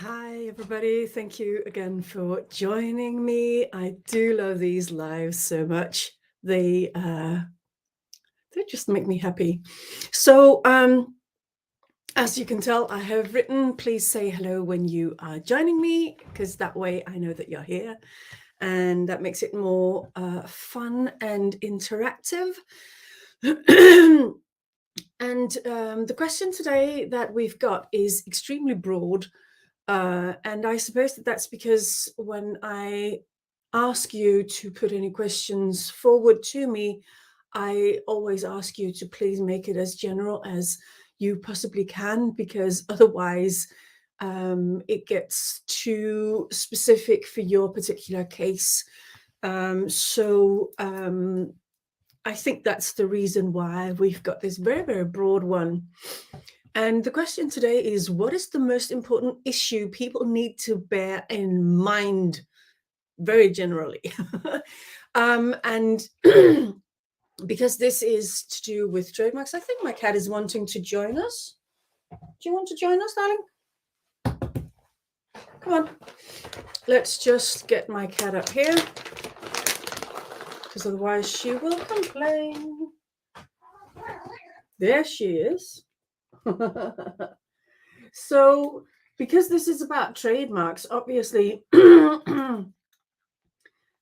Hi, everybody. Thank you again for joining me. I do love these lives so much. They just make me happy. So, as you can tell, I have written, please say hello when you are joining me, because that way I know that you're here. And that makes it more fun and interactive. And the question today that we've got is extremely broad. And I suppose that's because when I ask you to put any questions forward to me, I always ask you to please make it as general as you possibly can, because otherwise it gets too specific for your particular case. I think that's the reason why we've got this very, very broad one. And the question today is, what is the most important issue people need to bear in mind, very generally? And because this is to do with trademarks, I think my cat is wanting to join us. Do you want to join us, darling? Come on. Let's just get my cat up here, because otherwise she will complain. There she is. So, because this is about trademarks, obviously,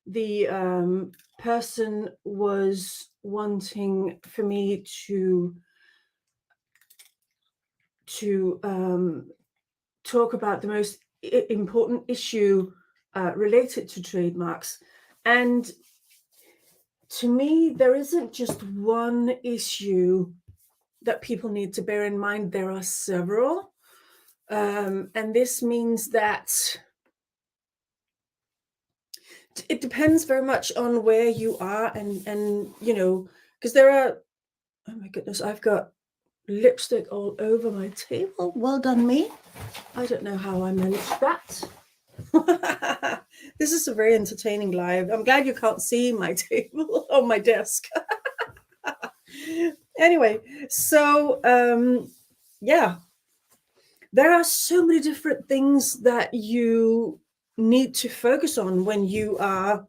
the person was wanting for me to talk about the most important issue related to trademarks. And to me, there isn't just one issue that people need to bear in mind. There are several. And this means that it depends very much on where you are, and you know, because there are, oh my goodness, I've got lipstick all over my table. Well done, me. I don't know how I managed that. This is a very entertaining live. I'm glad you can't see my table on my desk. Anyway, so yeah, there are so many different things that you need to focus on when you are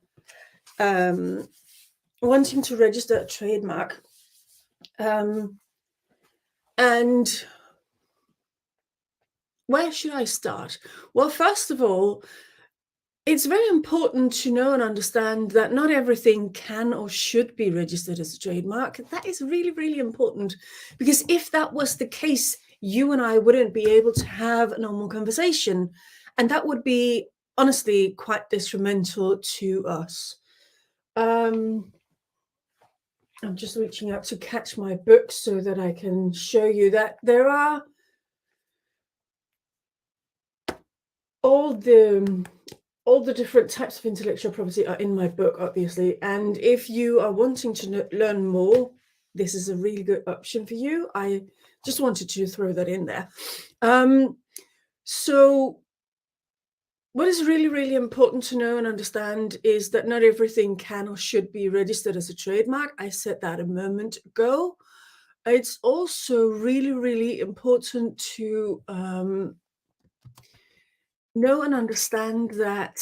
wanting to register a trademark. And where should I start? Well, first of all, it's very important to know and understand that not everything can or should be registered as a trademark. That is really, really important, because if that was the case, you and I wouldn't be able to have a normal conversation. And that would be, honestly, quite detrimental to us. I'm just reaching out to catch my book so that I can show you that there are all the different types of intellectual property are in my book, obviously. And if you are wanting to learn more, this is a really good option for you. I just wanted to throw that in there. So what is really, really important to know and understand is that not everything can or should be registered as a trademark. I said that a moment ago. It's also really, really important to know and understand that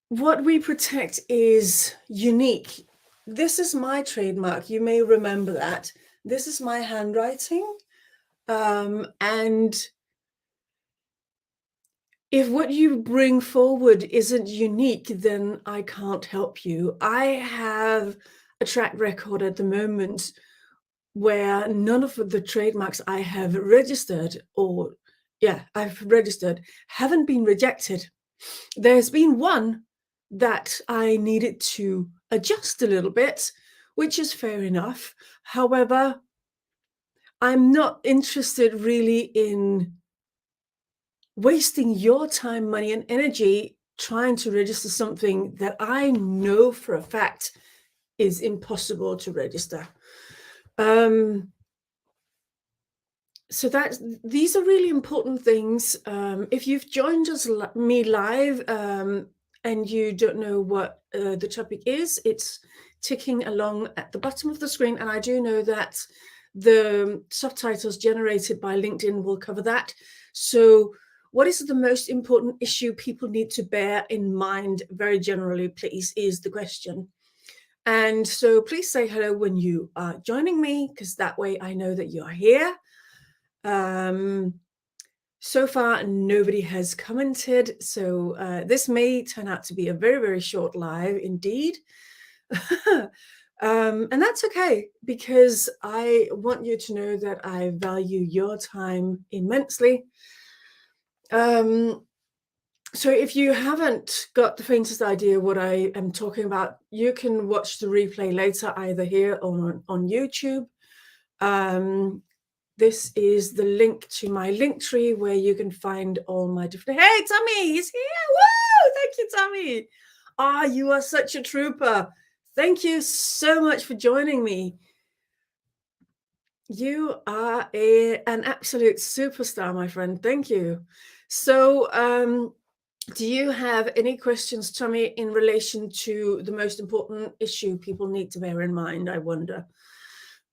what we protect is unique. This is my trademark. You may remember that. This is my handwriting. And if what you bring forward isn't unique, then I can't help you. I have a track record at the moment where none of the trademarks I have registered, I've registered, haven't been rejected. There's been one that I needed to adjust a little bit, which is fair enough. However, I'm not interested really in wasting your time, money, and energy trying to register something that I know for a fact is impossible to register. So these are really important things. If you've joined me live and you don't know what the topic is, it's ticking along at the bottom of the screen. And I do know that The subtitles generated by LinkedIn will cover that. So what is the most important issue people need to bear in mind very generally, please, is the question. And so please say hello when you are joining me, because that way I know that you are here. So far, nobody has commented, so this may turn out to be a very, very short live indeed. And that's okay, because I want you to know that I value your time immensely. So if you haven't got the faintest idea what I am talking about, you can watch the replay later, either here or on YouTube. This is the link to my link tree where you can find all my different. Hey, Tommy, he's here. Woo! Thank you, Tommy. Ah, you are such a trooper. Thank you so much for joining me. You are an absolute superstar, my friend. Thank you. So, do you have any questions, Tommy, in relation to the most important issue people need to bear in mind, I wonder?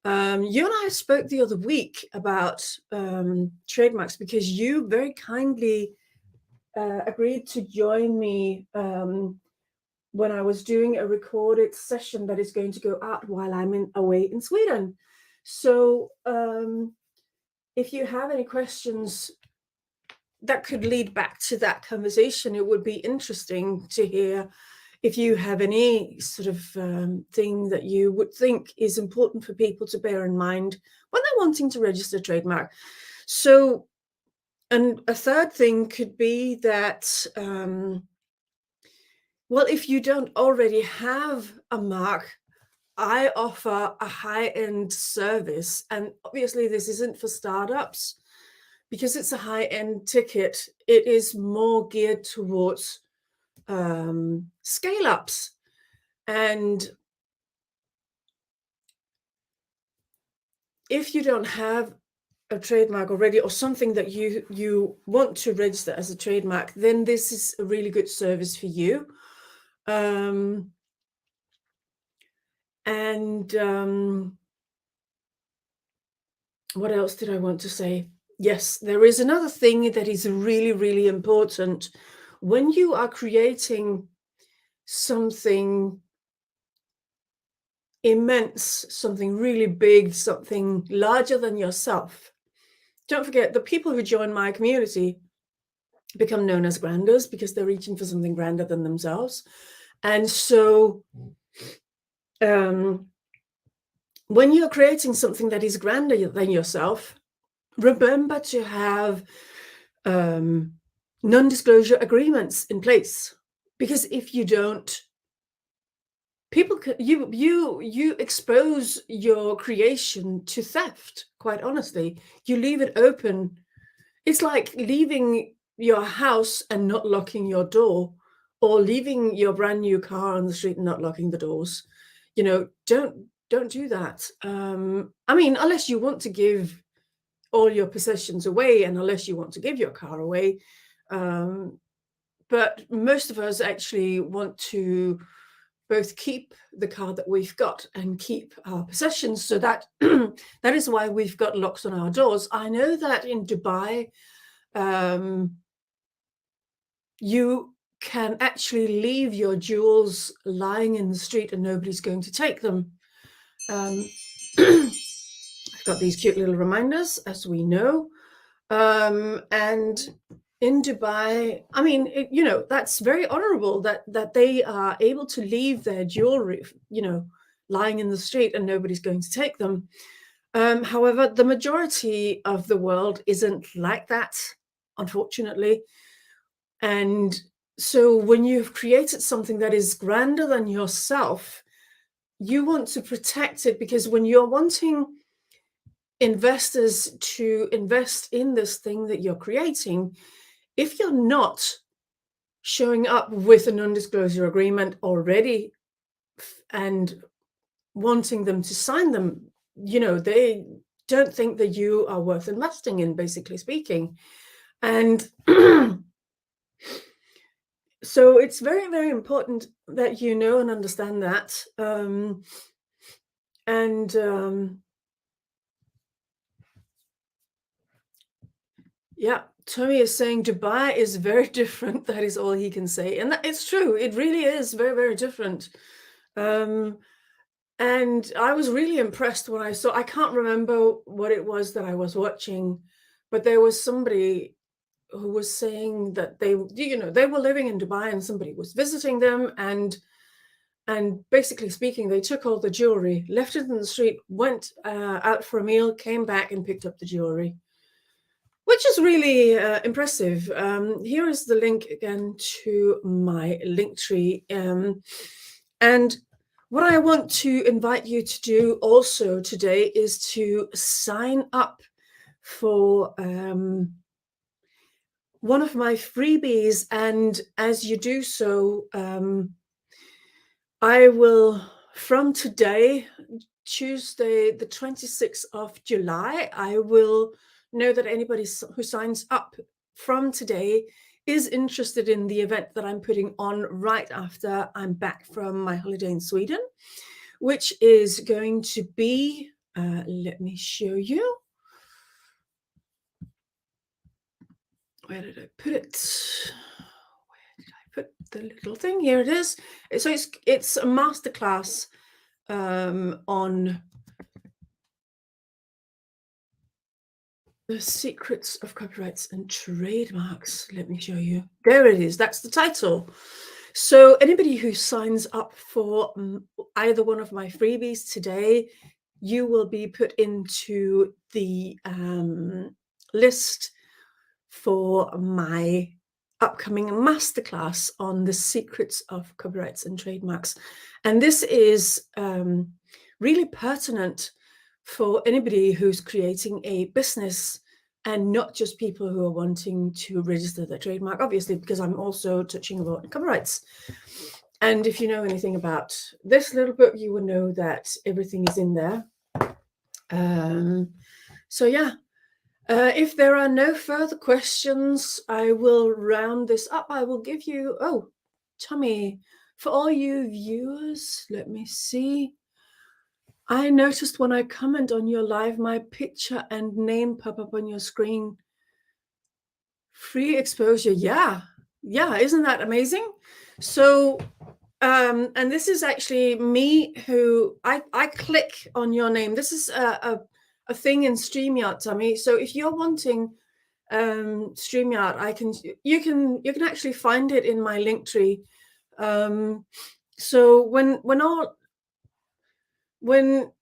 You and I spoke the other week about trademarks, because you very kindly agreed to join me when I was doing a recorded session that is going to go out while I'm away in Sweden. So if you have any questions that could lead back to that conversation, it would be interesting to hear if you have any sort of thing that you would think is important for people to bear in mind when they're wanting to register a trademark. So, and a third thing could be that, well, if you don't already have a mark, I offer a high-end service, and obviously this isn't for startups because it's a high-end ticket. It is more geared towards scale-ups. And if you don't have a trademark already, or something that you want to register as a trademark, then this is a really good service for you. What else did I want to say? Yes, there is another thing that is really, really important. When you are creating something immense, something really big, something larger than yourself, don't forget the people who join my community become known as granders because they're reaching for something grander than themselves. And so when you're creating something that is grander than yourself, remember to have non-disclosure agreements in place, because if you don't, people you expose your creation to theft. Quite honestly, you leave it open. It's like leaving your house and not locking your door, or leaving your brand new car on the street and not locking the doors. You know, don't do that. I mean, unless you want to give all your possessions away, and unless you want to give your car away. But most of us actually want to both keep the car that we've got and keep our possessions. So that that is why we've got locks on our doors. I know that in Dubai, you can actually leave your jewels lying in the street and nobody's going to take them. I've got these cute little reminders, as we know. And in Dubai, I mean, you know, that's very honorable that they are able to leave their jewelry, you know, lying in the street and nobody's going to take them. However, the majority of the world isn't like that, unfortunately. And so when you've created something that is grander than yourself, you want to protect it, because when you're wanting investors to invest in this thing that you're creating, if you're not showing up with a non-disclosure agreement already and wanting them to sign them, you know, they don't think that you are worth investing in, basically speaking. And so it's very, very important that you know and understand that. Yeah, Tommy is saying Dubai is very different. That is all he can say. And that, it's true. It really is very, very different. Um, and I was really impressed when I saw, I can't remember what it was that I was watching, but there was somebody who was saying that they were living in Dubai and somebody was visiting them, and basically speaking, they took all the jewelry, left it in the street, went out for a meal, came back and picked up the jewelry, which is really impressive. Here is the link again to my link tree. And what I want to invite you to do also today is to sign up for one of my freebies. And as you do so, I will, from today, Tuesday, the 26th of July, I will know that anybody who signs up from today is interested in the event that I'm putting on right after I'm back from my holiday in Sweden, which is going to be, let me show you. Where did I put it? Put the little thing, here it is. So it's a masterclass on the secrets of copyrights and trademarks. Let me show you. There it is. That's the title. So anybody who signs up for either one of my freebies today, you will be put into the list for my upcoming masterclass on the secrets of copyrights and trademarks. And this is really pertinent for anybody who's creating a business, and not just people who are wanting to register their trademark, obviously, because I'm also touching about copyrights. And if you know anything about this little book, you will know that everything is in there. So yeah, if there are no further questions, I will round this up. I will give you, oh, Tommy, for all you viewers, let me see. I noticed when I comment on your live, my picture and name pop up on your screen. Free exposure. Yeah. Yeah. Isn't that amazing? So, and this is actually me who I click on your name. This is a thing in StreamYard, Tommy. So if you're wanting StreamYard, you can actually find it in my link tree. So when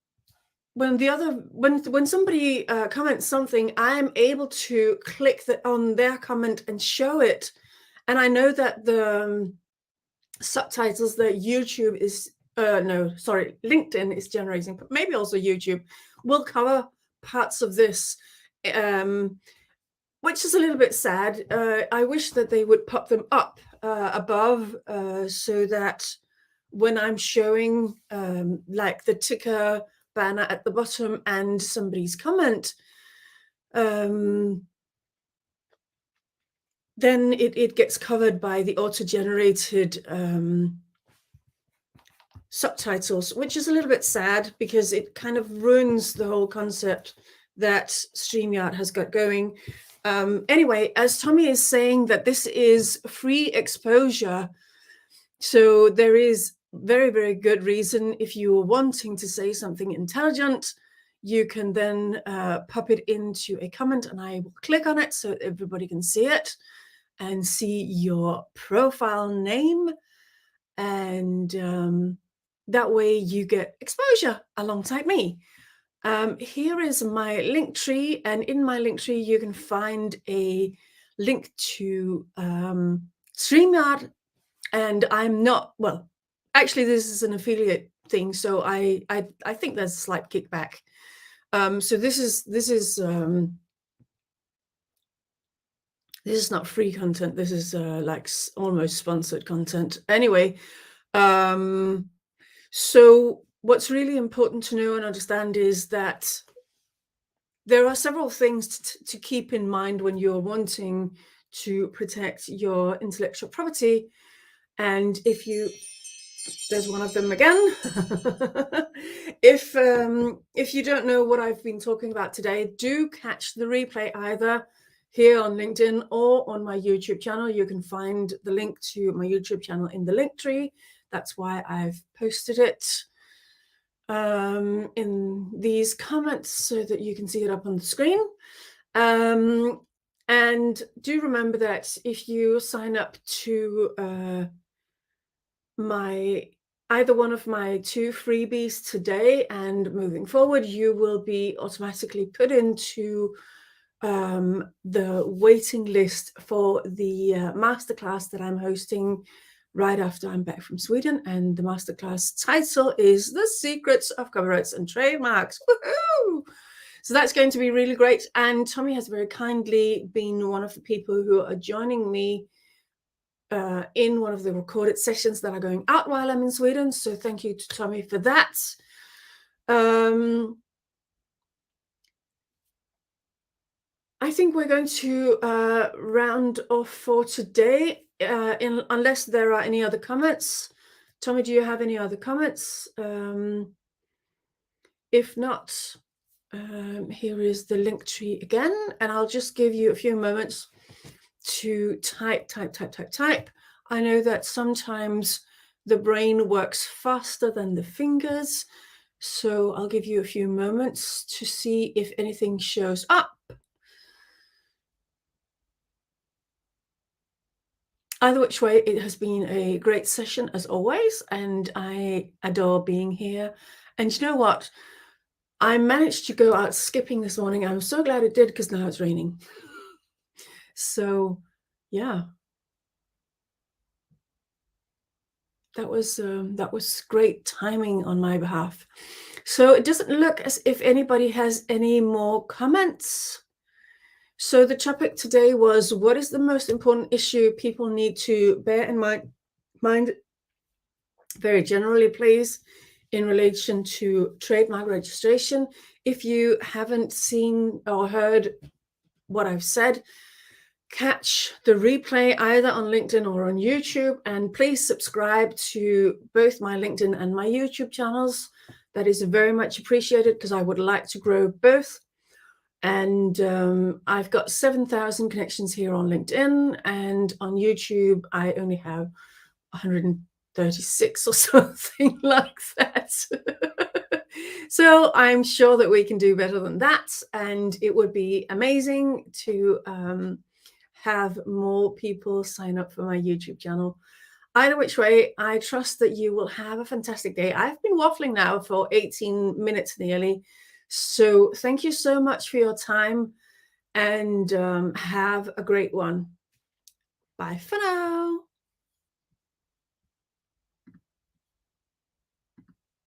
somebody comments something, I'm able to click on their comment and show it, and I know that the subtitles that YouTube is LinkedIn is generating, but maybe also YouTube will cover parts of this, which is a little bit sad. I wish that they would pop them up above so that when I'm showing like the ticker banner at the bottom and somebody's comment, then it gets covered by the auto-generated subtitles, which is a little bit sad because it kind of ruins the whole concept that StreamYard has got going. Anyway, as Tommy is saying, that this is free exposure, so there is very, very good reason. If you are wanting to say something intelligent, you can then pop it into a comment, and I will click on it so everybody can see it and see your profile name, and that way you get exposure alongside me. Here is my link tree, and in my link tree you can find a link to StreamYard. And I'm not, well, actually this is an affiliate thing, so I think there's a slight kickback. So this is not free content. This is like almost sponsored content. Anyway, so what's really important to know and understand is that there are several things to keep in mind when you're wanting to protect your intellectual property. And there's one of them again. If you don't know what I've been talking about today, do catch the replay either here on LinkedIn or on my YouTube channel. You can find the link to my YouTube channel in the link tree. That's why I've posted it in these comments so that you can see it up on the screen. And do remember that if you sign up to either one of my 2 freebies today and moving forward, you will be automatically put into the waiting list for the masterclass that I'm hosting right after I'm back from Sweden. And the masterclass title is The Secrets of Copyrights and Trademarks. Woohoo! So that's going to be really great. And Tommy has very kindly been one of the people who are joining me in one of the recorded sessions that are going out while I'm in Sweden. So thank you to Tommy for that. I think we're going to round off for today, unless there are any other comments. Tommy, do you have any other comments? If not, here is the link tree again, and I'll just give you a few moments to type. I know that sometimes the brain works faster than the fingers, so I'll give you a few moments to see if anything shows up. Either which way, it has been a great session as always, and I adore being here. And you know what? I managed to go out skipping this morning. I'm so glad it did, because now it's raining. So, yeah. That was great timing on my behalf. So it doesn't look as if anybody has any more comments. So the topic today was, what is the most important issue people need to bear in mind very generally, please, in relation to trademark registration. If you haven't seen or heard what I've said, catch the replay either on LinkedIn or on YouTube, and please subscribe to both my LinkedIn and my YouTube channels. That is very much appreciated, because I would like to grow both. And I've got 7,000 connections here on LinkedIn, and on YouTube I only have 136 or something like that. So I'm sure that we can do better than that, and it would be amazing to have more people sign up for my YouTube channel. Either which way, I trust that you will have a fantastic day. I've been waffling now for 18 minutes nearly. So thank you so much for your time, and have a great one. Bye for now.